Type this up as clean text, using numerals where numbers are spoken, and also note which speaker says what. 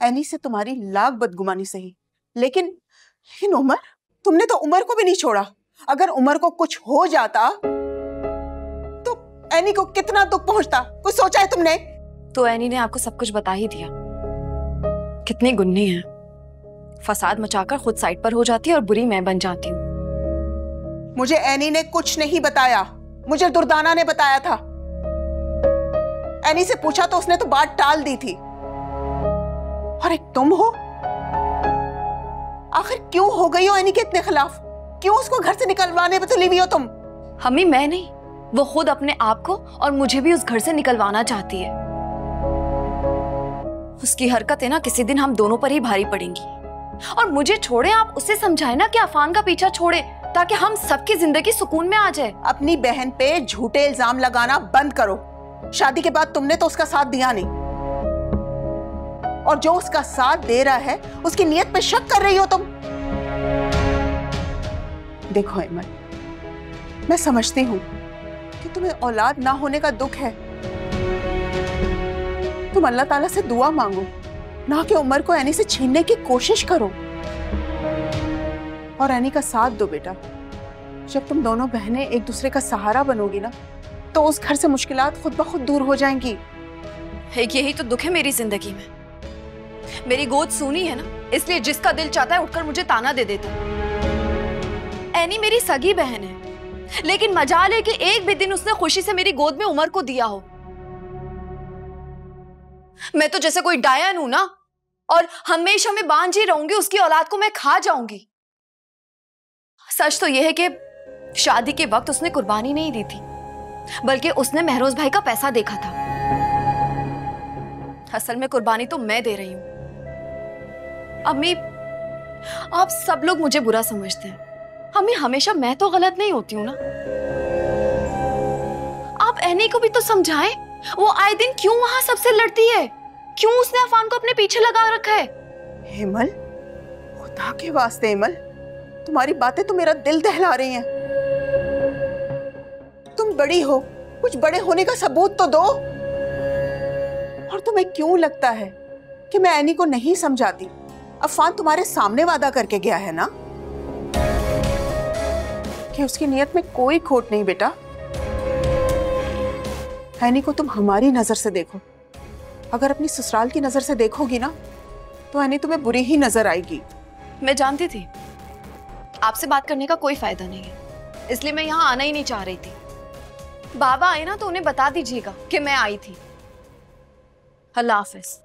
Speaker 1: Any से तुम्हारी लाख बदगुमानी सही, लेकिन उमर, तुमने तो उमर को भी नहीं छोड़ा। अगर उमर को कुछ हो जाता तो एनी को कितना दुख पहुंचता, कुछ सोचा है तुमने?
Speaker 2: तो एनी ने आपको सब कुछ बता ही दिया। कितनी गुन्नी है, फसाद मचाकर खुद साइड पर हो जाती है और बुरी मैं बन जाती हूँ।
Speaker 1: मुझे एनी ने कुछ नहीं बताया, मुझे दुर्दाना ने बताया था। एनी से पूछा तो उसने तो बात टाल दी थी। और एक तुम हो, आखिर क्यों हो गई हो एनी के इतने खिलाफ? क्यों उसको घर से निकलवाने पे तुली हुई हो तुम?
Speaker 2: हमें, मैं नहीं, वो खुद अपने आप को और मुझे भी उस घर से निकलवाना चाहती है। उसकी हरकतें ना किसी दिन हम दोनों पर ही भारी पड़ेंगी। और मुझे छोड़े, आप उसे समझाए ना कि अफान का पीछा छोड़े, ताकि हम सबकी जिंदगी सुकून में आ जाए।
Speaker 1: अपनी बहन पे झूठे इल्जाम लगाना बंद करो। शादी के बाद तुमने तो उसका साथ दिया नहीं, और जो उसका साथ दे रहा है उसकी नीयत पे शक कर रही हो तुम। देखो अमन, मैं समझती हूँ कि तुम्हें औलाद ना होने का दुख है। तुम अल्लाह ताला से दुआ मांगो, ना कि उमर को एनी से छीनने की कोशिश करो। और एनी का साथ दो बेटा। जब तुम दोनों बहनें एक दूसरे का सहारा बनोगी ना, तो उस घर से मुश्किलात खुद ब खुद दूर हो जाएंगी।
Speaker 2: यही तो दुख है मेरी जिंदगी में। मेरी गोद सूनी है ना, इसलिए जिसका दिल चाहता है उठकर मुझे ताना दे देता है। एनी मेरी सगी बहन है, लेकिन मजाल है कि एक भी दिन उसने खुशी से मेरी गोद में उमर को दिया हो। मैं तो जैसे कोई डायन हूं ना, और हमेशा मैं बांझी रहूंगी, उसकी औलाद को मैं खा जाऊंगी। सच तो यह है कि शादी के वक्त उसने कुर्बानी नहीं दी थी, बल्कि उसने महरोज भाई का पैसा देखा था। असल में कुर्बानी तो मैं दे रही हूं। अम्मी, आप सब लोग मुझे बुरा समझते हैं। अम्मी, हमेशा मैं तो गलत नहीं होती हूं ना। आप एनी को भी तो समझाएं, वो आए दिन क्यों वहां सबसे लड़ती है? क्यों उसने अफान को अपने पीछे लगा रखा है?
Speaker 1: हेमल, खुदा के वास्ते हेमल, तुम्हारी बातें तो मेरा दिल दहला रही हैं। तुम बड़ी हो, कुछ बड़े होने का सबूत तो दो। और तुम्हें क्यों लगता है कि मैं एनी को नहीं समझाती? अफान तुम्हारे सामने वादा करके गया है ना कि उसकी नीयत में कोई खोट नहीं। बेटा, एनी को तुम हमारी नजर से देखो। अगर अपनी ससुराल की नजर से देखोगी ना, तो एनी तुम्हें बुरी ही नजर आएगी।
Speaker 2: मैं जानती थी आपसे बात करने का कोई फायदा नहीं है, इसलिए मैं यहाँ आना ही नहीं चाह रही थी। बाबा आए ना तो उन्हें बता दीजिएगा कि मैं आई थी। अल्लाह हाफिज।